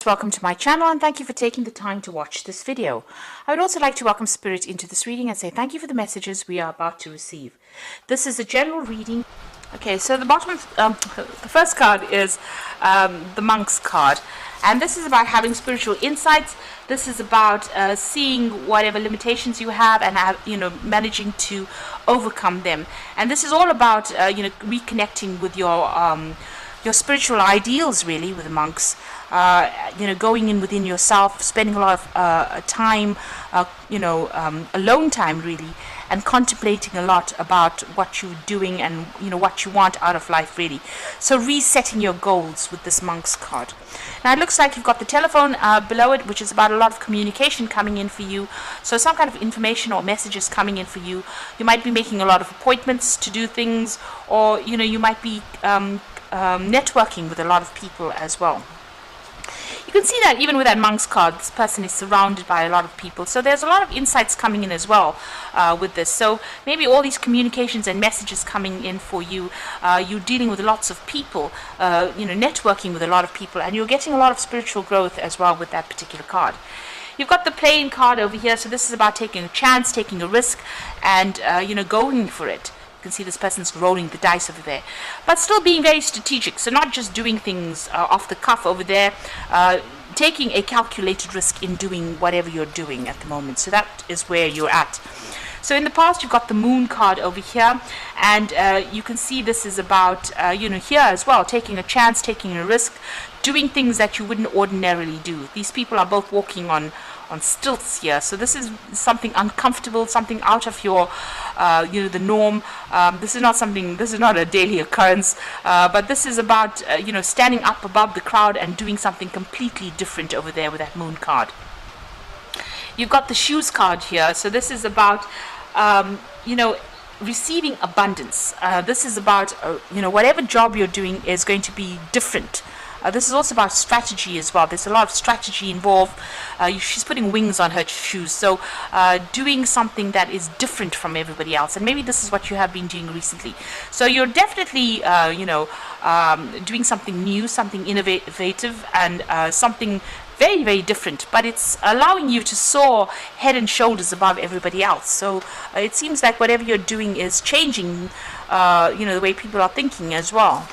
Welcome to my channel and thank you for taking the time to watch this video. I would also like to welcome Spirit into this reading and say thank you for the messages we are about to receive. This is a general reading. Okay, so the bottom of the first card is the Monk's card, and this is about having spiritual insights. This is about seeing whatever limitations you have and managing to overcome them. And this is all about reconnecting with your spiritual ideals, really, with the monks. Going in within yourself, spending a lot of time, alone time, really, and contemplating a lot about what you're doing and what you want out of life, really. So resetting your goals with this Monk's card. Now it looks like you've got the telephone below it, which is about a lot of communication coming in for you. So some kind of information or messages coming in for you. You might be making a lot of appointments to do things, or you might be networking with a lot of people as well. You can see that even with that Monk's card, this person is surrounded by a lot of people. So there's a lot of insights coming in as well with this. So maybe all these communications and messages coming in for you, you're dealing with lots of people, networking with a lot of people, and you're getting a lot of spiritual growth as well with that particular card. You've got the playing card over here. So this is about taking a chance, taking a risk, and going for it. You can see this person's rolling the dice over there, but still being very strategic. So not just doing things off the cuff over there, taking a calculated risk in doing whatever you're doing at the moment. So that is where you're at. So in the past, you've got the Moon card over here, and you can see this is about here as well, taking a chance, taking a risk, doing things that you wouldn't ordinarily do. These people are both walking on stilts here, so this is something uncomfortable, something out of your the norm. This is not a daily occurrence, but this is about standing up above the crowd and doing something completely different over there with that Moon card. You've got the Shoes card here, so this is about receiving abundance. This is about whatever job you're doing is going to be different. This is also about strategy as well. There's a lot of strategy involved. She's putting wings on her shoes, so doing something that is different from everybody else. And maybe this is what you have been doing recently. So you're definitely, doing something new, something innovative, and something very, very different. But it's allowing you to soar head and shoulders above everybody else. So it seems like whatever you're doing is changing, the way people are thinking as well.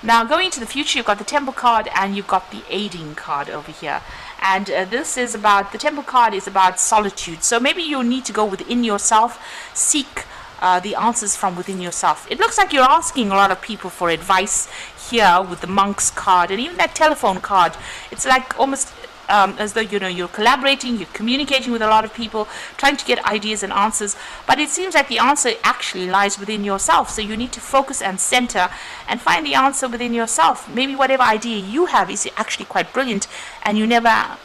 Now, going to the future, you've got the Temple card and you've got the Aiding card over here. And this is about, the Temple card is about solitude. So maybe you'll need to go within yourself, seek the answers from within yourself. It looks like you're asking a lot of people for advice here with the Monk's card and even that telephone card. It's like almost as though you're collaborating, you're communicating with a lot of people, trying to get ideas and answers, but it seems like the answer actually lies within yourself. So you need to focus and center and find the answer within yourself. Maybe whatever idea you have is actually quite brilliant, and you never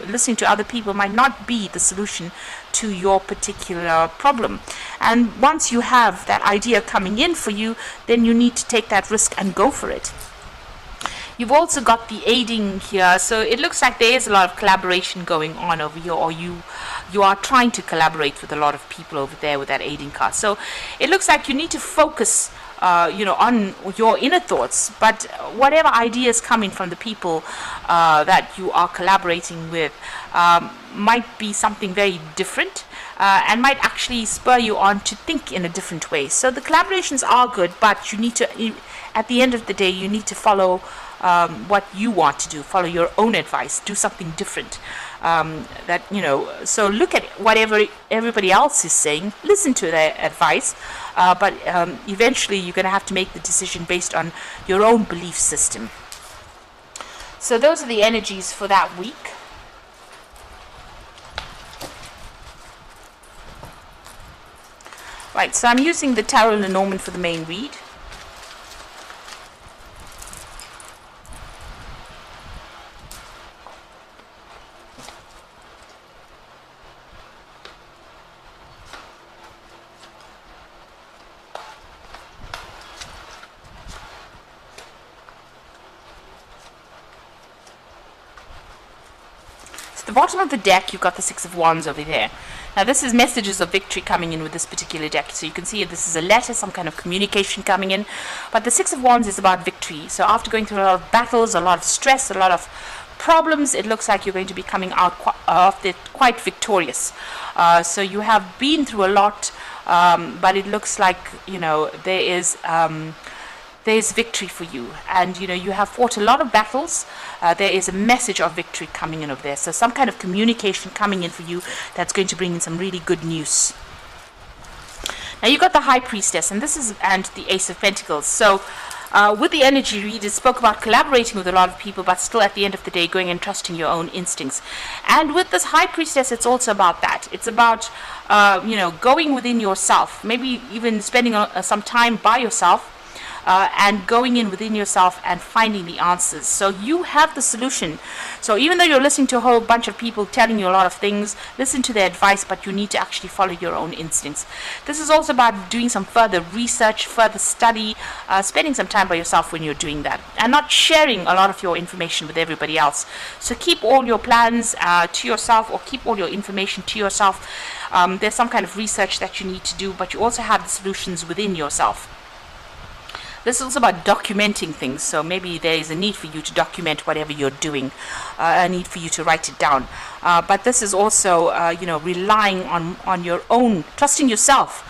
listening to other people might not be the solution to your particular problem. And once you have that idea coming in for you, then you need to take that risk and go for it. You've also got the Aiding here, so it looks like there is a lot of collaboration going on over here, or you are trying to collaborate with a lot of people over there with that Aiding card. So it looks like you need to focus on your inner thoughts, but whatever ideas coming from the people that you are collaborating with might be something very different, and might actually spur you on to think in a different way. So the collaborations are good, but you need to, at the end of the day, you need to follow what you want to do, follow your own advice, do something different. So look at whatever everybody else is saying, listen to their advice, but eventually you're going to have to make the decision based on your own belief system. So those are the energies for that week. Right, so I'm using the Tarot Lenormand for the main read. The bottom of the deck, you've got the Six of Wands over there. Now this is messages of victory coming in with this particular deck. So you can see this is a letter, some kind of communication coming in. But the Six of Wands is about victory. So after going through a lot of battles, a lot of stress, a lot of problems, it looks like you're going to be coming out of it quite victorious. So you have been through a lot, but it looks like, you know, there's victory for you, and you know, you have fought a lot of battles. There is a message of victory coming in over there, so some kind of communication coming in for you that's going to bring in some really good news. Now you got the High Priestess, and the Ace of Pentacles. So with the energy read, it spoke about collaborating with a lot of people, but still at the end of the day going and trusting your own instincts. And with this High Priestess, it's also about that. It's about you know, going within yourself, maybe even spending some time by yourself, and going in within yourself and finding the answers. So you have the solution. So even though you're listening to a whole bunch of people telling you a lot of things, listen to their advice, but you need to actually follow your own instincts. This is also about doing some further research, further study, spending some time by yourself when you're doing that, and not sharing a lot of your information with everybody else. So keep all your plans to yourself, or keep all your information to yourself. There's some kind of research that you need to do, but you also have the solutions within yourself. This is also about documenting things, so maybe there is a need for you to document whatever you're doing, a need for you to write it down. But this is also, you know, relying on your own, trusting yourself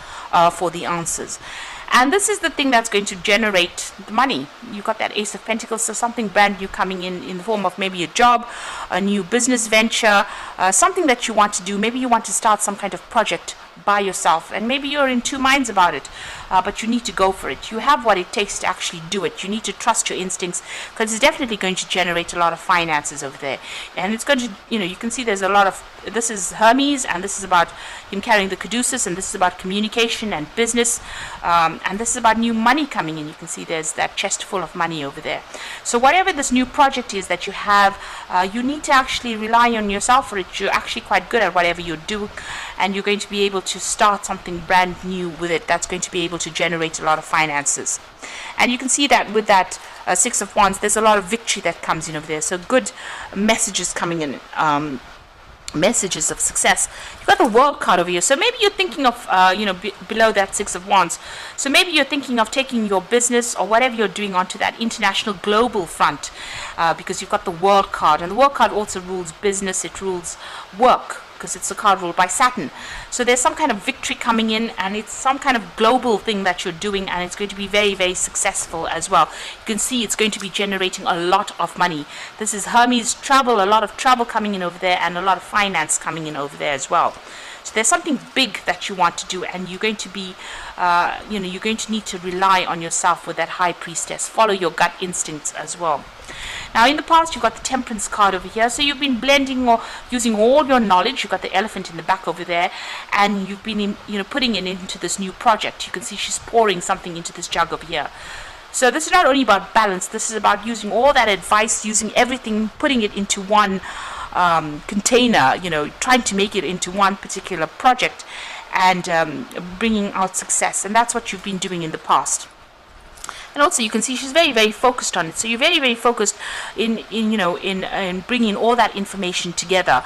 for the answers. And this is the thing that's going to generate the money. You've got that Ace of Pentacles, so something brand new coming in the form of maybe a job, a new business venture, something that you want to do. Maybe you want to start some kind of project by yourself, and maybe you're in two minds about it, but you need to go for it. You have what it takes to actually do it. You need to trust your instincts, because it's definitely going to generate a lot of finances over there. And it's going to, you know, you can see there's a lot of, this is Hermes, and this is about him carrying the caduceus, and this is about communication and business, and this is about new money coming in. You can see there's that chest full of money over there. So whatever this new project is that you have, you need to actually rely on yourself for it. You're actually quite good at whatever you do, and you're going to be able to start something brand new with it that's going to be able to generate a lot of finances. And you can see that with that Six of Wands, there's a lot of victory that comes in over there. So good messages coming in, messages of success. You've got the World card over here, so maybe you're thinking of you know, below that Six of Wands, so maybe you're thinking of taking your business or whatever you're doing onto that international global front, because you've got the World card, and the World card also rules business, it rules work, because it's a card ruled by Saturn. So there's some kind of victory coming in, and it's some kind of global thing that you're doing, and it's going to be very, very successful as well. You can see it's going to be generating a lot of money. This is Hermes travel, a lot of travel coming in over there, and a lot of finance coming in over there as well. So there's something big that you want to do, and you're going to be, you know, you're going to need to rely on yourself with that High Priestess. Follow your gut instincts as well. Now in the past, you've got the Temperance card over here, so you've been blending or using all your knowledge. You've got the Elephant in the back over there, and you've been you know, putting it into this new project. You can see she's pouring something into this jug over here. So this is not only about balance, this is about using all that advice, using everything, putting it into one container, you know, trying to make it into one particular project, and bringing out success. And that's what you've been doing in the past. And also you can see she's very, very focused on it. So you're very, very focused in bringing all that information together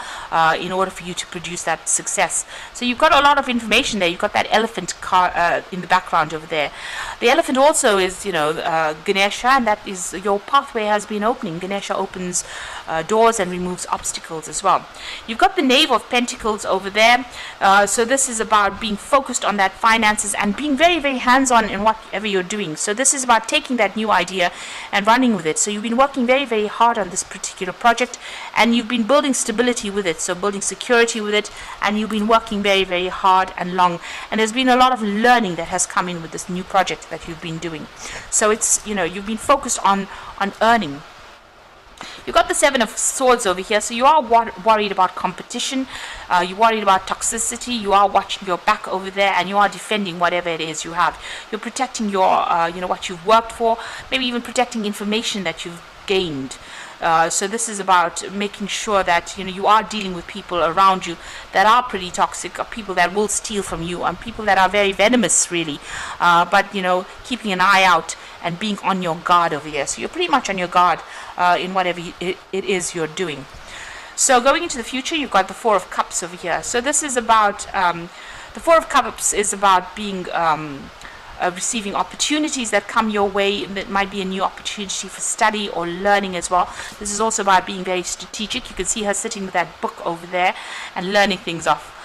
in order for you to produce that success. So you've got a lot of information there. You've got that elephant car in the background over there. The elephant also is, you know, Ganesha, and that is your pathway has been opening. Ganesha opens doors and removes obstacles as well. You've got the Knave of Pentacles over there. So this is about being focused on that finances and being very, very hands-on in whatever you're doing. So this is about taking that new idea and running with it. So you've been working very, very hard on this particular project, and you've been building stability with it, so building security with it, and you've been working very, very hard and long, and there's been a lot of learning that has come in with this new project that you've been doing. So it's, you know, you've been focused on earning. You've got the Seven of Swords over here, so you are worried about competition, you're worried about toxicity, you are watching your back over there, and you are defending whatever it is you have. You're protecting your, you know, what you've worked for, maybe even protecting information that you've gained. So this is about making sure that, you know, you are dealing with people around you that are pretty toxic, or people that will steal from you, and people that are very venomous, really. But, you know, keeping an eye out and being on your guard over here. So you're pretty much on your guard in whatever it is you're doing. So going into the future, you've got the Four of Cups over here. So this is about, the Four of Cups is about being receiving opportunities that come your way. That might be a new opportunity for study or learning as well. This is also about being very strategic. You can see her sitting with that book over there and learning things off,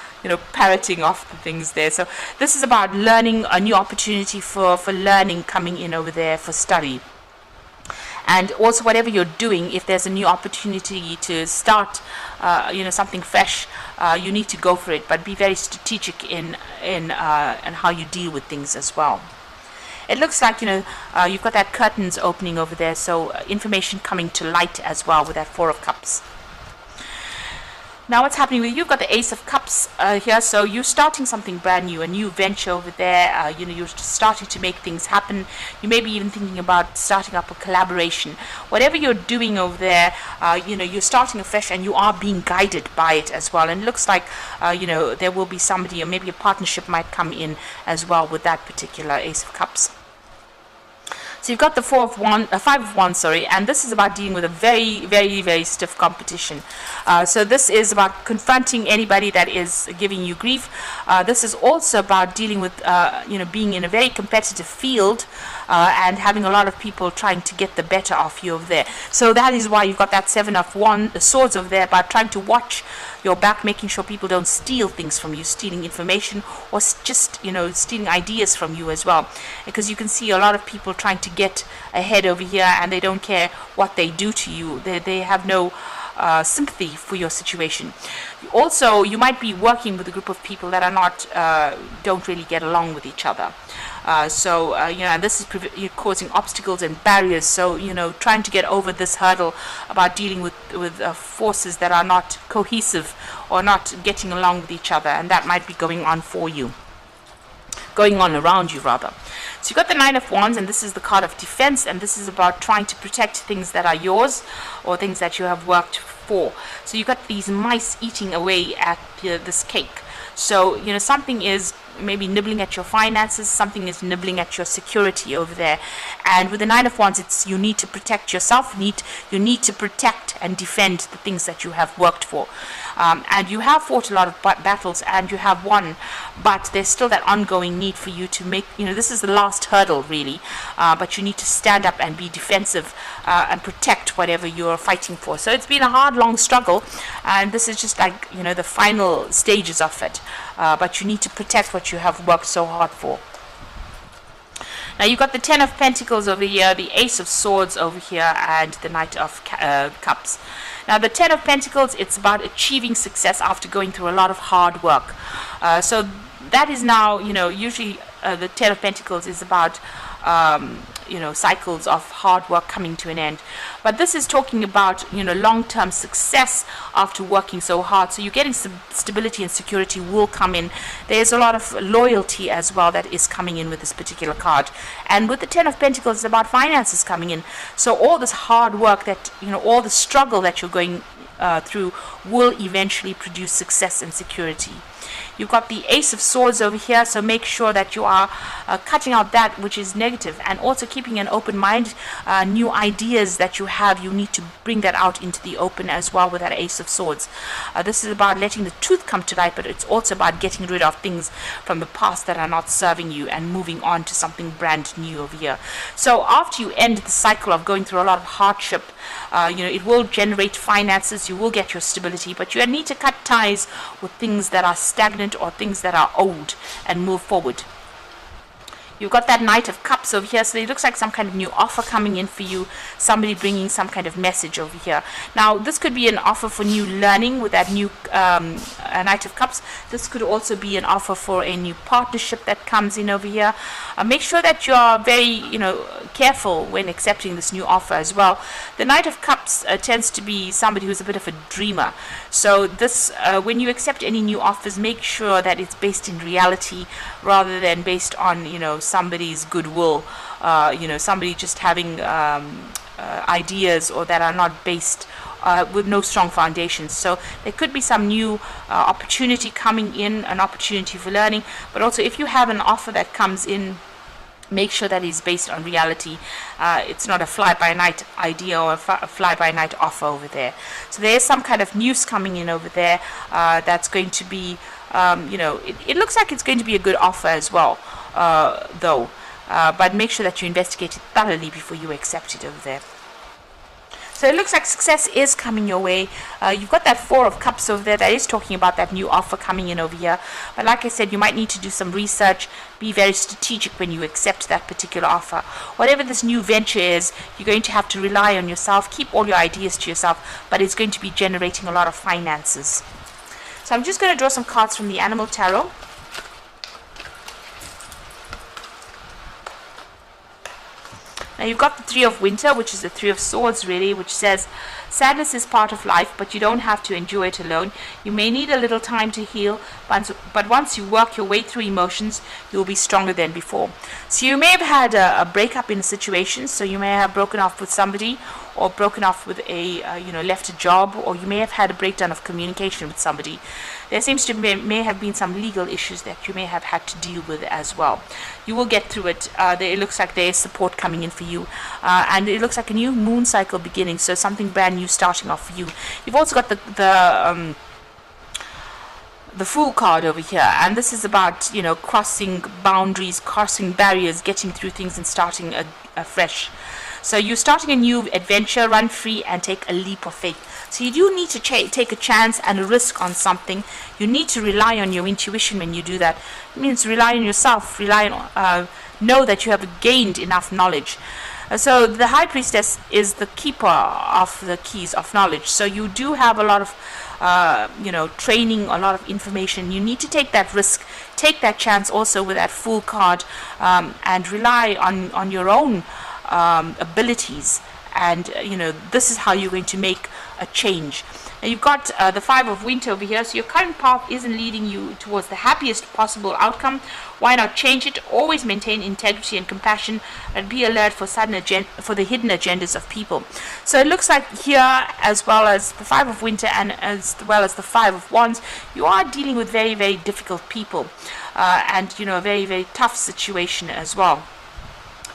parroting off the things there. So this is about learning, a new opportunity for learning coming in over there, for study. And also, whatever you're doing, if there's a new opportunity to start, something fresh, you need to go for it. But be very strategic in how you deal with things as well. It looks like you've got that curtains opening over there, so information coming to light as well with that Four of Cups. Now what's happening with you? You've got the Ace of Cups here, so you're starting something brand new, a new venture over there. You're starting to make things happen. You may be even thinking about starting up a collaboration. Whatever you're doing over there, you're starting afresh, and you are being guided by it as well. And it looks like, there will be somebody, or maybe a partnership might come in as well with that particular Ace of Cups. So you've got the Five of Wands, and this is about dealing with a very, very, very stiff competition. So this is about confronting anybody that is giving you grief. This is also about dealing with, being in a very competitive field and having a lot of people trying to get the better of you over there. So that is why you've got that Seven of Swords over there, about trying to watch your back, making sure people don't steal things from you, stealing information, or just stealing ideas from you as well, because you can see a lot of people trying to get ahead over here, and they don't care what they do to you. They have no sympathy for your situation. Also, you might be working with a group of people that are not don't really get along with each other. And this is causing obstacles and barriers. So, trying to get over this hurdle about dealing with forces that are not cohesive or not getting along with each other, and that might be going on around you rather. So you've got the Nine of Wands, and this is the card of defense, and this is about trying to protect things that are yours or things that you have worked for. So you've got these mice eating away at this cake. So, something is maybe nibbling at your finances, something is nibbling at your security over there. And with the Nine of Wands, it's you need to protect yourself, you need to protect and defend the things that you have worked for. And you have fought a lot of battles, and you have won, but there's still that ongoing need for you to make, this is the last hurdle really, but you need to stand up and be defensive and protect whatever you're fighting for. So it's been a hard, long struggle, and this is just like, the final stages of it, but you need to protect what you have worked so hard for. Now you've got the Ten of Pentacles over here, the Ace of Swords over here, and the Knight of Cups. Now the Ten of Pentacles, it's about achieving success after going through a lot of hard work. So that is now, usually the Ten of Pentacles is about cycles of hard work coming to an end. But this is talking about, long-term success after working so hard. So you're getting some stability and security will come in. There's a lot of loyalty as well that is coming in with this particular card. And with the Ten of Pentacles, it's about finances coming in. So all this hard work that, all the struggle that you're going through will eventually produce success and security. You've got the Ace of Swords over here, so make sure that you are cutting out that which is negative, and also keeping an open mind. New ideas that you have, you need to bring that out into the open as well with that Ace of Swords. This is about letting the truth come to light, but it's also about getting rid of things from the past that are not serving you and moving on to something brand new over here. So after you end the cycle of going through a lot of hardship, it will generate finances, you will get your stability, but you need to cut ties with things that are stagnant or things that are old and move forward. You've got that Knight of Cups over here, so it looks like some kind of new offer coming in for you, somebody bringing some kind of message over here. Now, this could be an offer for new learning with that new Knight of Cups. This could also be an offer for a new partnership that comes in over here. Make sure that you're very, careful when accepting this new offer as well. The Knight of Cups tends to be somebody who's a bit of a dreamer. So this, when you accept any new offers, make sure that it's based in reality rather than based on, somebody's goodwill, somebody just having ideas or that are not based with no strong foundations. So there could be some new opportunity coming in, an opportunity for learning, but also if you have an offer that comes in, make sure that it's based on reality. It's not a fly-by-night idea or a fly-by-night offer over there. So there's some kind of news coming in over there that's going to be, it looks like it's going to be a good offer as well, though. but make sure that you investigate it thoroughly before you accept it over there. So it looks like success is coming your way. You've got that Four of Cups over there that is talking about that new offer coming in over here. But like I said, you might need to do some research. Be very strategic when you accept that particular offer. Whatever this new venture is, you're going to have to rely on yourself. Keep all your ideas to yourself, but it's going to be generating a lot of finances. So I'm just going to draw some cards from the Animal Tarot. Now you've got the Three of Winter, which is the Three of Swords really, which says sadness is part of life, but you don't have to endure it alone. You may need a little time to heal, but once you work your way through emotions, you'll be stronger than before. So you may have had a breakup in a situation, so you may have broken off with somebody, or broken off with a, left a job, or you may have had a breakdown of communication with somebody. There seems to may have been some legal issues that you may have had to deal with as well. You will get through it. It looks like there is support coming in for you, and it looks like a new moon cycle beginning, so something brand new starting off for you. You've also got the Fool card over here, and this is about crossing boundaries, crossing barriers, getting through things and starting afresh. So you're starting a new adventure. Run free and take a leap of faith. So you do need to take a chance and a risk on something. You need to rely on your intuition when you do that. It means rely on yourself, rely on know that you have gained enough knowledge. So the High Priestess is the keeper of the keys of knowledge. So you do have a lot of training, a lot of information. You need to take that risk, take that chance also with that Fool card, and rely on your own abilities, and this is how you're going to make a change. Now you've got the Five of Winter over here, so your current path isn't leading you towards the happiest possible outcome. Why not change it? Always maintain integrity and compassion, and be alert for for the hidden agendas of people. So it looks like here, as well as the Five of Winter and as well as the Five of Wands, you are dealing with very, very difficult people, and a very, very tough situation as well.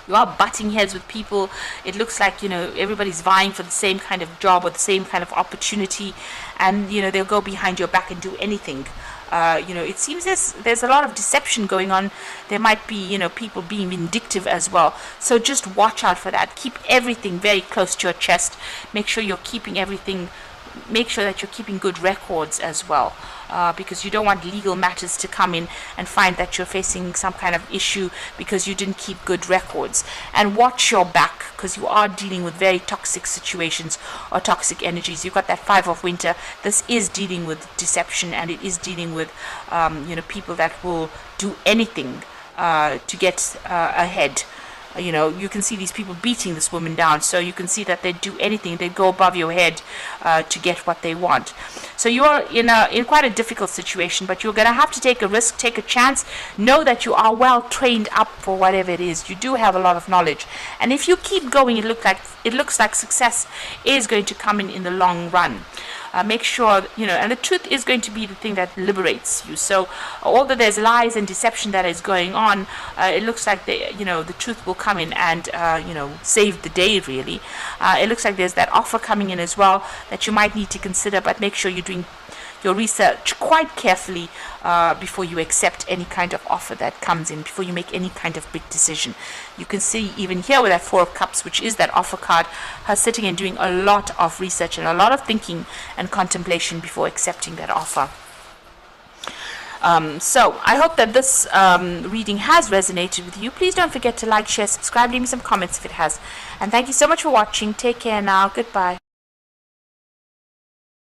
You are butting heads with people. It looks like everybody's vying for the same kind of job or the same kind of opportunity, and they'll go behind your back and do anything. It seems there's a lot of deception going on. There might be people being vindictive as well. So just watch out for that. Keep everything very close to your chest. Make sure you're keeping everything. Make sure that you're keeping good records as well, because you don't want legal matters to come in and find that you're facing some kind of issue because you didn't keep good records. And watch your back, because you are dealing with very toxic situations or toxic energies. You've got that Five of Winter. This is dealing with deception, and it is dealing with people that will do anything to get ahead. You can see these people beating this woman down, so you can see that they do anything. They go above your head to get what they want. So you are in quite a difficult situation, but you're going to have to take a risk, take a chance. Know that you are well trained up for whatever it is. You do have a lot of knowledge, and if you keep going, it looks like success is going to come in the long run. Make sure, and the truth is going to be the thing that liberates you. So although there's lies and deception that is going on, it looks like the truth will come in and save the day really. It looks like there's that offer coming in as well that you might need to consider, but make sure you're doing your research quite carefully before you accept any kind of offer that comes in, before you make any kind of big decision. You can see even here with that Four of Cups, which is that offer card, her sitting and doing a lot of research and a lot of thinking and contemplation before accepting that offer. So I hope that this reading has resonated with you. Please don't forget to like, share, subscribe, leave me some comments if it has. And thank you so much for watching. Take care now. Goodbye.